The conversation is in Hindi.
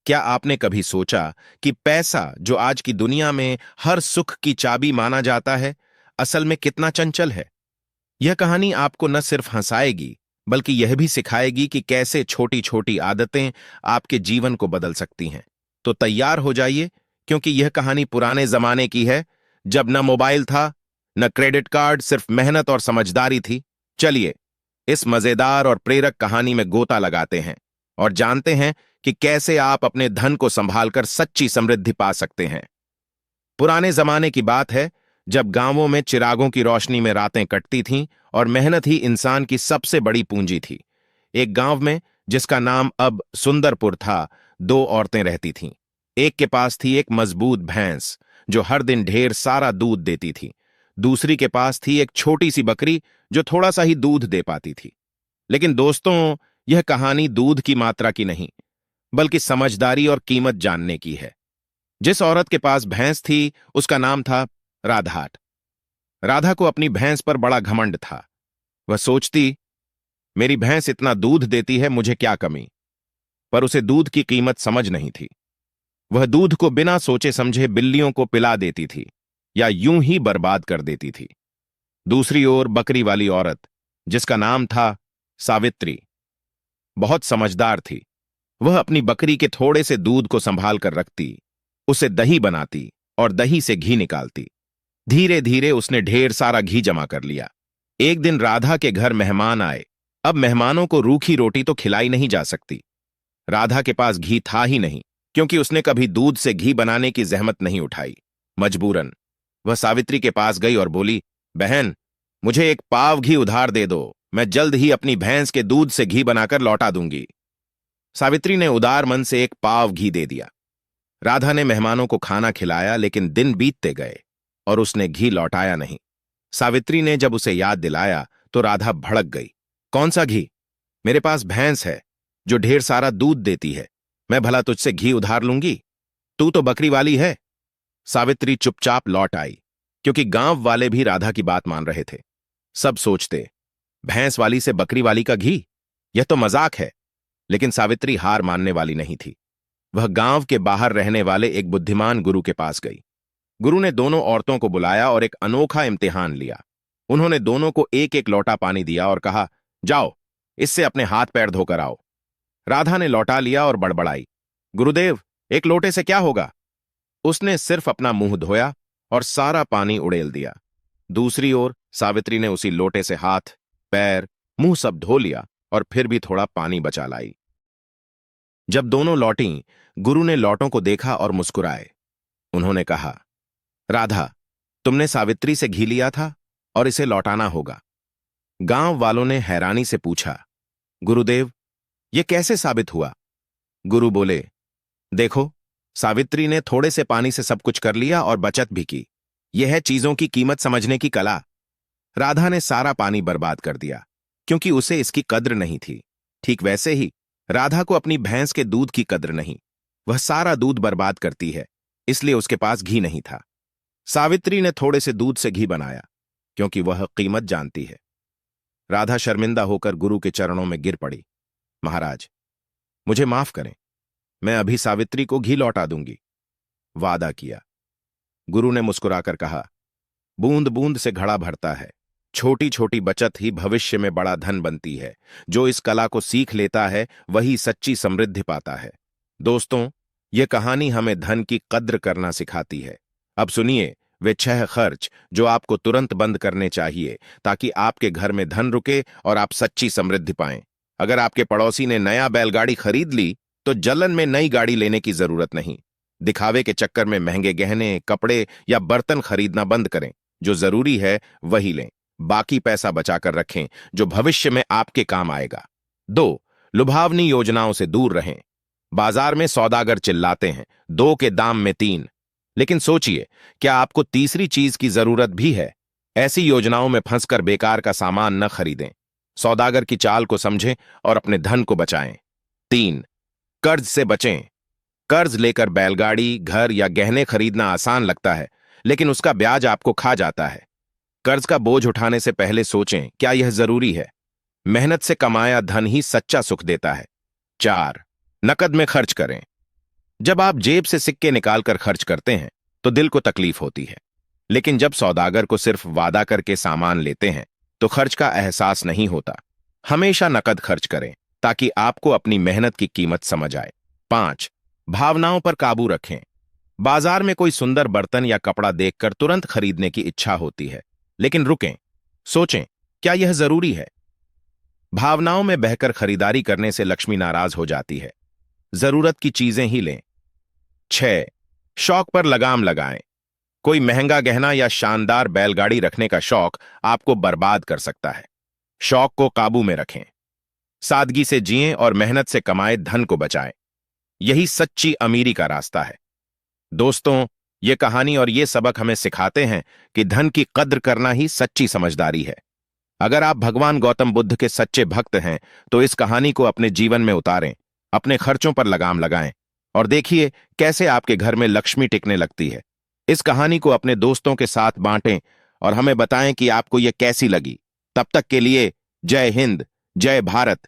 क्या आपने कभी सोचा कि पैसा, जो आज की दुनिया में हर सुख की चाबी माना जाता है, असल में कितना चंचल है? यह कहानी आपको न सिर्फ हंसाएगी, बल्कि यह भी सिखाएगी कि कैसे छोटी छोटी आदतें आपके जीवन को बदल सकती हैं। तो तैयार हो जाइए, क्योंकि यह कहानी पुराने जमाने की है, जब न मोबाइल था, न क्रेडिट कार्ड, सिर्फ मेहनत और समझदारी थी। चलिए, इस मजेदार और प्रेरक कहानी में गोता लगाते हैं और जानते हैं कि कैसे आप अपने धन को संभालकर सच्ची समृद्धि पा सकते हैं। पुराने जमाने की बात है, जब गांवों में चिरागों की रोशनी में रातें कटती थीं और मेहनत ही इंसान की सबसे बड़ी पूंजी थी। एक गांव में, जिसका नाम अब सुंदरपुर था, दो औरतें रहती थीं। एक के पास थी एक मजबूत भैंस, जो हर दिन ढेर सारा दूध देती थी। दूसरी के पास थी एक छोटी सी बकरी, जो थोड़ा सा ही दूध दे पाती थी। लेकिन दोस्तों, यह कहानी दूध की मात्रा की नहीं, बल्कि समझदारी और कीमत जानने की है। जिस औरत के पास भैंस थी, उसका नाम था राधाट। राधा को अपनी भैंस पर बड़ा घमंड था। वह सोचती, मेरी भैंस इतना दूध देती है, मुझे क्या कमी। पर उसे दूध की कीमत समझ नहीं थी। वह दूध को बिना सोचे समझे बिल्लियों को पिला देती थी या यूं ही बर्बाद कर देती थी। दूसरी ओर बकरी वाली औरत, जिसका नाम था सावित्री, बहुत समझदार थी। वह अपनी बकरी के थोड़े से दूध को संभाल कर रखती, उसे दही बनाती और दही से घी निकालती। धीरे धीरे उसने ढेर सारा घी जमा कर लिया। एक दिन राधा के घर मेहमान आए। अब मेहमानों को रूखी रोटी तो खिलाई नहीं जा सकती। राधा के पास घी था ही नहीं, क्योंकि उसने कभी दूध से घी बनाने की जहमत नहीं उठाई। मजबूरन वह सावित्री के पास गई और बोली, बहन, मुझे एक पाव घी उधार दे दो, मैं जल्द ही अपनी भैंस के दूध से घी बनाकर लौटा दूंगी। सावित्री ने उदार मन से एक पाव घी दे दिया। राधा ने मेहमानों को खाना खिलाया, लेकिन दिन बीतते गए और उसने घी लौटाया नहीं। सावित्री ने जब उसे याद दिलाया तो राधा भड़क गई। कौन सा घी? मेरे पास भैंस है जो ढेर सारा दूध देती है, मैं भला तुझसे घी उधार लूंगी? तू तो बकरी वाली है। सावित्री चुपचाप लौट आई, क्योंकि गांव वाले भी राधा की बात मान रहे थे। सब सोचते, भैंस वाली से बकरी वाली का घी, यह तो मजाक है। लेकिन सावित्री हार मानने वाली नहीं थी। वह गांव के बाहर रहने वाले एक बुद्धिमान गुरु के पास गई। गुरु ने दोनों औरतों को बुलाया और एक अनोखा इम्तिहान लिया। उन्होंने दोनों को एक एक लोटा पानी दिया और कहा, जाओ, इससे अपने हाथ पैर धोकर आओ। राधा ने लौटा लिया और बड़बड़ाई, गुरुदेव, एक लोटे से क्या होगा? उसने सिर्फ अपना मुंह धोया और सारा पानी उड़ेल दिया। दूसरी ओर सावित्री ने उसी लोटे से हाथ, पैर, मुंह सब धो लिया और फिर भी थोड़ा पानी बचा लाई। जब दोनों लौटीं, गुरु ने लौटों को देखा और मुस्कुराए। उन्होंने कहा, राधा, तुमने सावित्री से घी लिया था और इसे लौटाना होगा। गांव वालों ने हैरानी से पूछा, गुरुदेव, यह कैसे साबित हुआ? गुरु बोले, देखो, सावित्री ने थोड़े से पानी से सब कुछ कर लिया और बचत भी की। यह है चीजों की कीमत समझने की कला। राधा ने सारा पानी बर्बाद कर दिया, क्योंकि उसे इसकी कद्र नहीं थी। ठीक वैसे ही राधा को अपनी भैंस के दूध की कद्र नहीं। वह सारा दूध बर्बाद करती है, इसलिए उसके पास घी नहीं था। सावित्री ने थोड़े से दूध से घी बनाया, क्योंकि वह कीमत जानती है। राधा शर्मिंदा होकर गुरु के चरणों में गिर पड़ी। महाराज, मुझे माफ करें, मैं अभी सावित्री को घी लौटा दूंगी। वादा किया। गुरु ने मुस्कुराकर कहा, बूंद बूंद से घड़ा भरता है। छोटी छोटी बचत ही भविष्य में बड़ा धन बनती है। जो इस कला को सीख लेता है, वही सच्ची समृद्धि पाता है। दोस्तों, यह कहानी हमें धन की कद्र करना सिखाती है। अब सुनिए वे 6 खर्च जो आपको तुरंत बंद करने चाहिए, ताकि आपके घर में धन रुके और आप सच्ची समृद्धि पाएं। अगर आपके पड़ोसी ने नया बैलगाड़ी खरीद ली, तो जलन में नई गाड़ी लेने की जरूरत नहीं। दिखावे के चक्कर में महंगे गहने, कपड़े या बर्तन खरीदना बंद करें। जो जरूरी है वही लें। बाकी पैसा बचाकर रखें, जो भविष्य में आपके काम आएगा। 2, लुभावनी योजनाओं से दूर रहें। बाजार में सौदागर चिल्लाते हैं, 2 के दाम में 3। लेकिन सोचिए, क्या आपको तीसरी चीज की जरूरत भी है? ऐसी योजनाओं में फंसकर बेकार का सामान न खरीदें। सौदागर की चाल को समझें और अपने धन को बचाएं। 3, कर्ज से बचें। कर्ज लेकर बैलगाड़ी, घर या गहने खरीदना आसान लगता है, लेकिन उसका ब्याज आपको खा जाता है। कर्ज का बोझ उठाने से पहले सोचें, क्या यह जरूरी है? मेहनत से कमाया धन ही सच्चा सुख देता है। 4, नकद में खर्च करें। जब आप जेब से सिक्के निकालकर खर्च करते हैं तो दिल को तकलीफ होती है, लेकिन जब सौदागर को सिर्फ वादा करके सामान लेते हैं तो खर्च का एहसास नहीं होता। हमेशा नकद खर्च करें ताकि आपको अपनी मेहनत की कीमत समझ आए। 5. भावनाओं पर काबू रखें। बाजार में कोई सुंदर बर्तन या कपड़ा देखकर तुरंत खरीदने की इच्छा होती है, लेकिन रुकें, सोचें, क्या यह जरूरी है? भावनाओं में बहकर खरीदारी करने से लक्ष्मी नाराज हो जाती है। जरूरत की चीजें ही लें। 6. शौक पर लगाम लगाएं। कोई महंगा गहना या शानदार बैलगाड़ी रखने का शौक आपको बर्बाद कर सकता है। शौक को काबू में रखें। सादगी से जिएं और मेहनत से कमाए धन को बचाएं। यही सच्ची अमीरी का रास्ता है। दोस्तों, ये कहानी और ये सबक हमें सिखाते हैं कि धन की कद्र करना ही सच्ची समझदारी है। अगर आप भगवान गौतम बुद्ध के सच्चे भक्त हैं तो इस कहानी को अपने जीवन में उतारें, अपने खर्चों पर लगाम लगाएं और देखिए कैसे आपके घर में लक्ष्मी टिकने लगती है। इस कहानी को अपने दोस्तों के साथ बांटें और हमें बताएं कि आपको यह कैसी लगी। तब तक के लिए जय हिंद, जय भारत,